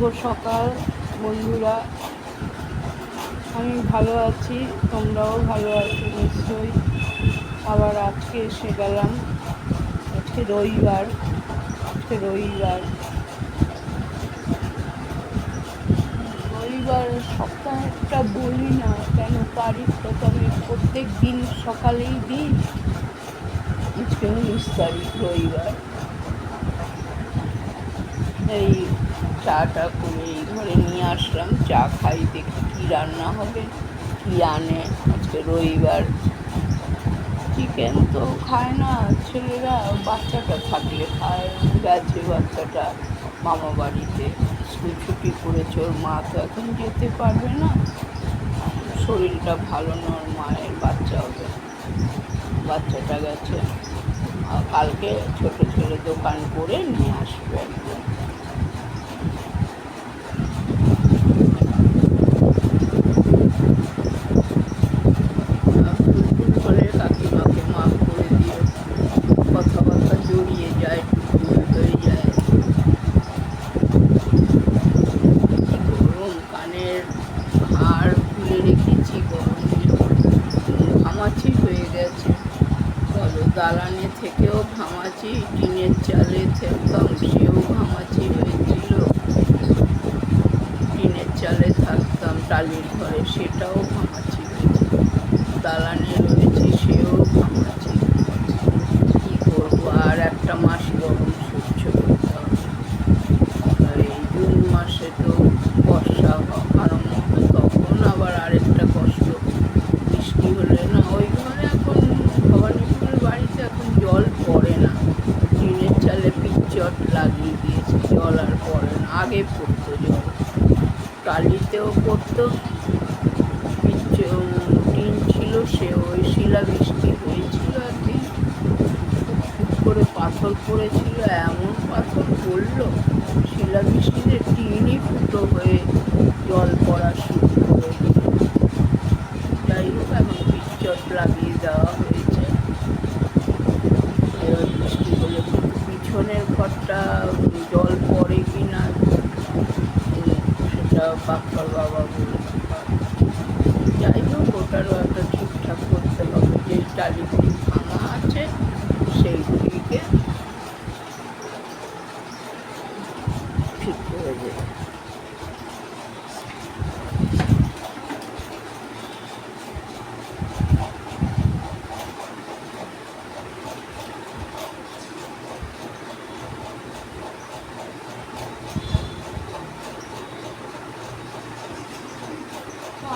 শুভ সকাল বন্ধুরা। আমি ভালো আছি, তোমরাও ভালো আছো নিশ্চয়ই। আবার আজকে এসে গেলাম। আজকে রবিবার। রবিবার সপ্তাহে একটা বলি না কেন, তারিখটা তো আমি প্রত্যেক দিন সকালেই দিই। আজকে 19 তারিখ রবিবার। এই চাটা করে এই ঘরে নিয়ে আসলাম, চা খাই, দেখি কী রান্না হবে, কী আনে। আজকে রবিবার। চিকেন তো খায় না ছেলেরা, বাচ্চাটা থাকলে খায়। গেছে বাচ্চাটা মামা বাড়িতে, স্কুল ছুটি করেছে। ওর মা তো এখন যেতে পারবে না, শরীরটা ভালো না ওর মায়ের। বাচ্চাটা গেছে। কালকে ছোট ছেলে দোকান করে নিয়ে আসবে একদম। ঘরে কাকিমাকে মাফ করে দিয়ে কথাবার্তা জড়িয়ে যায়, ভুল হয়ে যায়। গরম, কানের হাড় খুলে রেখেছি গরমে, ঘামাচি হয়ে গেছে। বলো, দালানে থেকেও ঘামাচি, টিনের চালে থাকতাম সেও ঘামাচি হয়েছিল। টিনের চালে থাকতাম টালির ঘরে, সেটাও ঘামাচি হয়েছে। দালানে রয়েছে, সেও ঘামাচি। কী করবো, আর একটা মাস গরম সহ্য করতে হবে। আর এই জুন মাসে তো বর্ষা আরম্ভ হয়, তখন আবার আরেকটা কষ্ট। বৃষ্টি হলে না, ওই ঘরে এখন ভবানীপুরের বাড়িতে এখন জল পড়ে না। টিনের চালে পিচট লাগিয়ে দিয়েছে, জল আর পড়ে না। আগে পড়তো জল, টালিতেও পড়তো। টিন ছিল, সে ওই শিলাবৃষ্টি হয়েছিল একদিন, করে পাথর পড়েছিল, এমন পাথর পড়লো শিলাবৃষ্টিতে টিনই ফুটো হয়ে জল পড়া শুরু করে দিল। যাই হোক, এখন পিচট লাগিয়ে দেওয়া হয়েছে। এবার বৃষ্টি হলে পিছনের ঘরটা জল পড়ে কি না সেটা পাক্কার বাবা বলতে পারে। যাই হোক, ওটারও একটা ঠিকঠাক করতে হবে। যেই টালিগুলি ভাঙা আছে সেইগুলিকে ঠিক করে দেবে।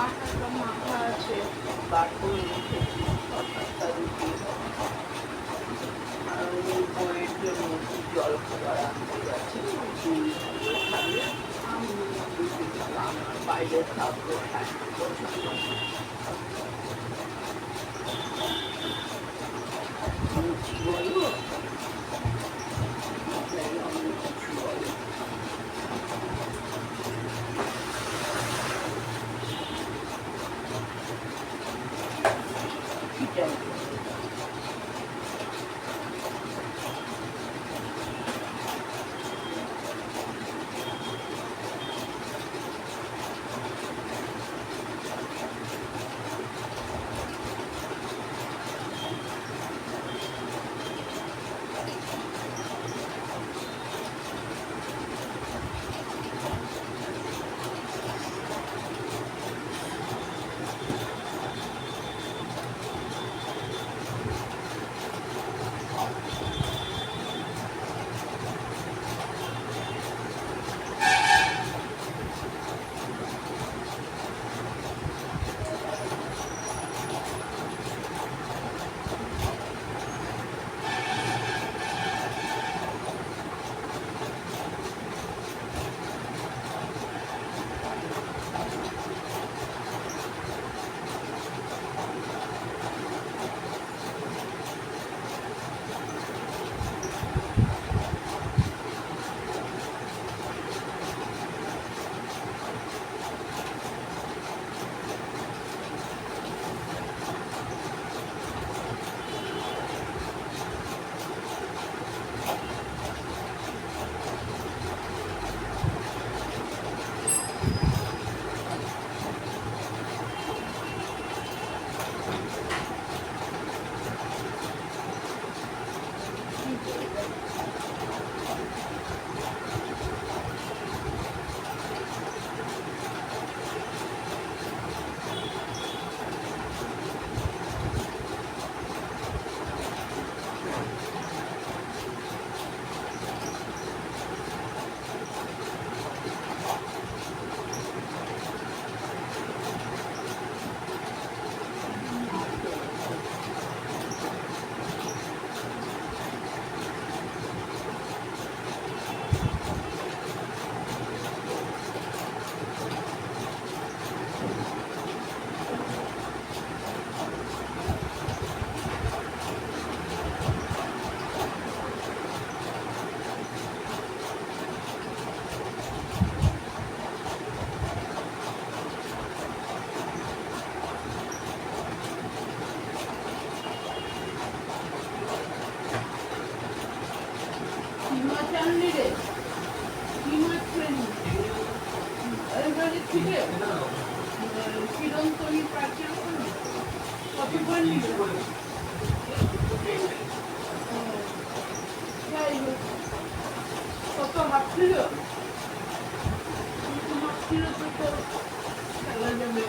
আটাটা মাখা আছে, বার করে রেখেছি। 7-8টা রুটি আর ওই বইয়ের জন্য জল খাবার আনতে গেছে। খাবে, আমি রুটি খাবো, আমার বাইরে থাকবো, পছন্দ লুচি বলবো, আনলি রে? কি মাছ ফেললি? এবারে থেকে চিরন্তনী প্রাচীর ওখানে কতবার নিবে? যাই হোক, কত হাত ছিল? হাত ছিল তো তোর খেলা যাবে।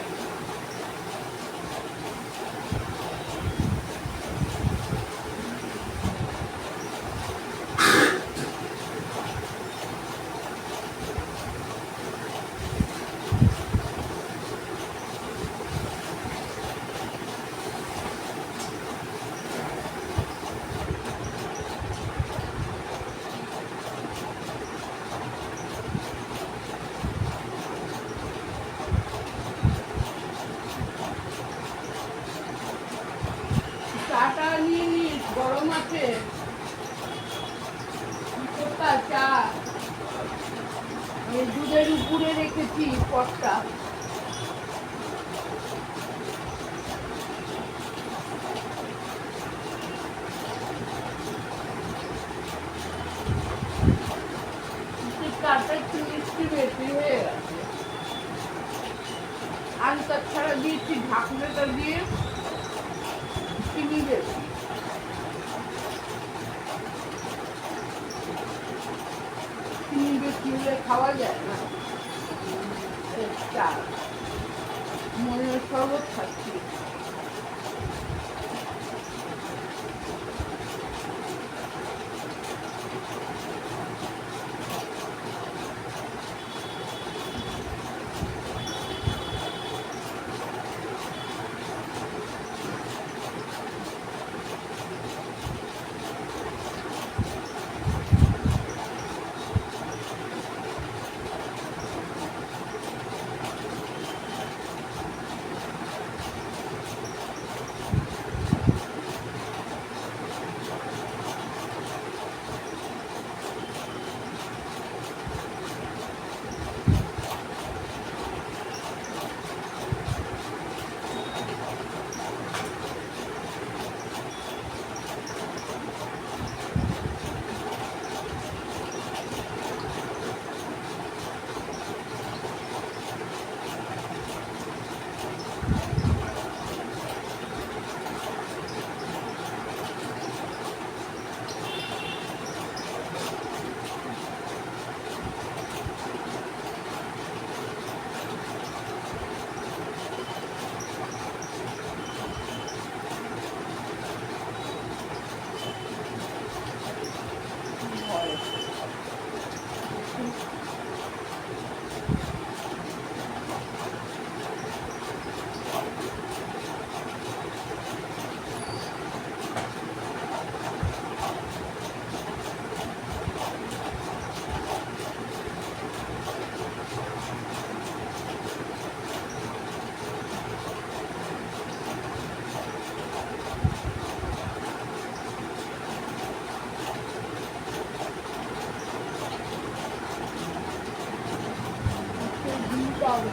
চাটা নিয়ে নিস, গরম আছে। কোথায় চা? এই দুধের উপরে রেখেছি পটটা। চাটা একটু মিষ্টি বেশি হয়ে গেছে। আলতা ছাড়া দিয়েছি, ঢাকনাটা দিয়ে চিনি বেশি। চিনি বেশি হলে খাওয়া যায় না। চা মনের শরবত খাচ্ছি।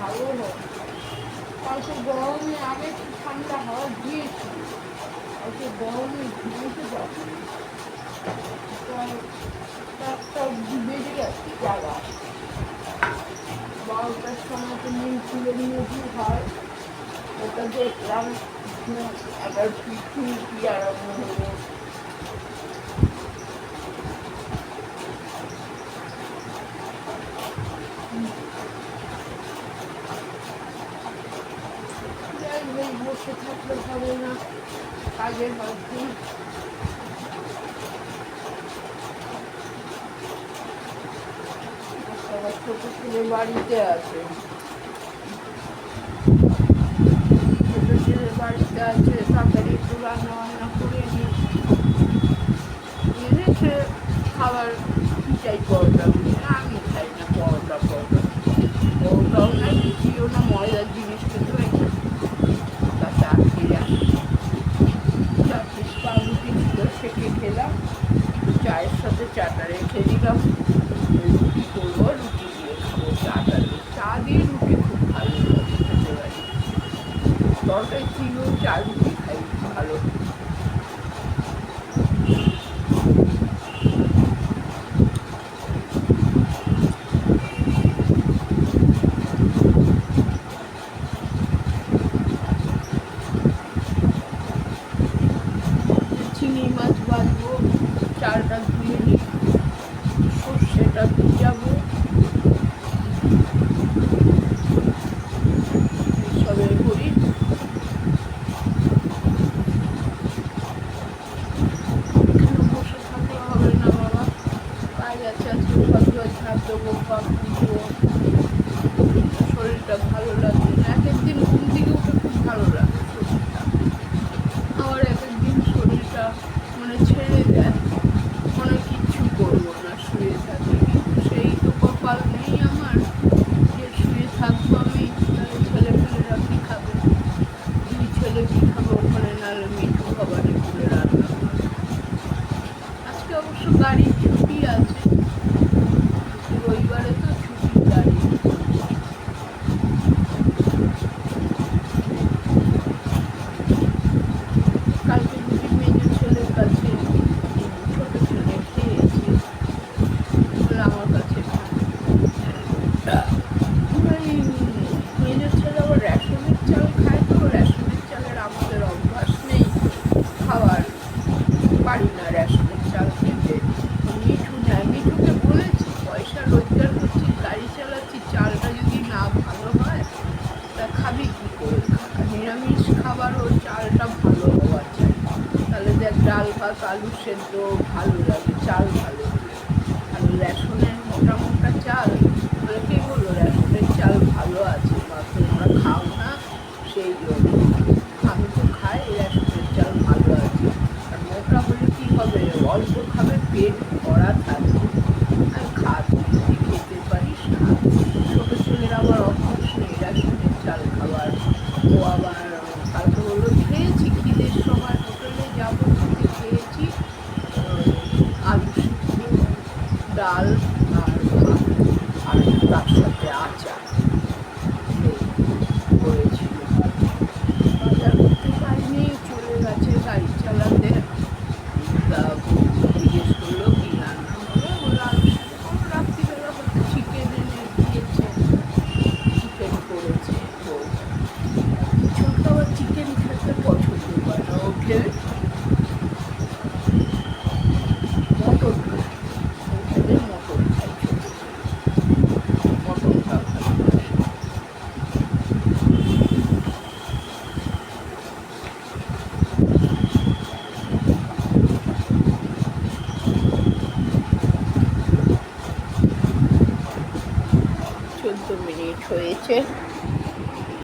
ভালো হয়। কালকে গরমে আগে একটু ঠান্ডা হাওয়া দিয়েছি, কালকে গরমে ঘুমোতে পারিনি। একটা বেজে গেছে জায়গা। 12টার সময় তো নীল ফুলের মুভি হয়, ওটা দেখলাম। আবার পিঠি আরম্ভ হলো। বসে থাকলে হবে না, কাজের মধ্যে ছোট ছেলে বাড়িতে আছে, ছোট ছেলে বাড়িতে আছে। তাড়াতাড়ি একটু রান্না বান্না করে নিই, এনেছে খাবার। কি চাই? পরোটা। আমি খাই না পরোটাও না, লুচিও না, ময়দার জিনিস খেতে হয় না। চা খেলাম, পাউরুটি ছিল সেকে খেলাম, চায়ের সাথে চাটা রেখে দিলাম। রুটি করবো, রুটি দিয়ে খাবো। চা দিয়ে রুটি খুব ভালো খেতে পারি। তরকারি ছিল, চা রুটি খাই ভালো। ভাত দেবো বা পুজো, শরীরটা ভালো লাগবে না। এক একদিন ঘুম থেকে উঠে খুব ভালো লাগে শরীরটা, আবার এক একদিন শরীরটা মানে ছেড়ে দেয়, মনে কিচ্ছু করবো না, শুয়ে থাকি। কিন্তু সেই তো কপাল নেই আমার যে শুয়ে থাকবো আমি। তাহলে ছেলেপেলেরা কী খাবে? দুই ছেলে কী খাবে ওখানে? নাহলে মিঠু খাবারে খুলে রান্না করে। আজকে অবশ্য গাড়ির ছুটি আছে, রবিবারে তো ছুটির গাড়ি। কালকে দুটি মেজো ছেলের কাছে ছোট ছেলে খেয়েছে, বলে আমার কাছে ওই মেজো ছেলে আবার রেশনের চাল খায়, তো রেশনের চালের আমাদের অভ্যাস নেই খাওয়ার, পারি না রেশনের চাল খেতে। মিঠু নেয়, মিঠুকে বলেছি পয়সা রোজগার করছি, গাড়ি চালাচ্ছি, চালটা যদি না ভালো হয় তা খাবি কী করে? নিরামিষ খাবার ও চালটা ভালো হওয়া চাই, তাহলে দেখ ডাল ভাত আলু সেদ্ধ ভালো লাগে, চাল ভালো হলে। আর রেশনের মোটা মোটা চাল, বলে কে বললো রেশনের চাল ভালো আছে বা তোমরা খাও না সেই জন্য? আমি তো খাই, রেশনের চাল ভালো আছে। আর মোটা হলে কী হবে? অল্প খাবে, পেট ভরা থাকবে। আর খা, তুই যদি খেতে পারিস না। ছোটো ছেলের আবার অভ্যাস নেই রেশনের চাল খাবার। ও আবার কালকে বললো খেয়েছি, খিদের সময় হোটেলে যাবো খেতে, খেয়েছি আলু সিদ্ধ, ডাল আর ভাত, আর তার সাথে আচার করেছিল। বাজার করতে পারিনি, চলে গেছে গাড়ি চালাতে। তা জিজ্ঞেস করলো কি রান্না হবে, বললো আলু সিদ্ধ করো। রাত্রিবেলা হয়তো চিকেন এনে দিয়েছে, চিকেন করেছে। তো ছোটটা আবার চিকেন খেতে পছন্দ করে না, ওঠে মটন খায়, ওখানে মটন খায়, ছোটো মটনটা ভালোবাসে। চোদ্দ মিনিট হয়েছে।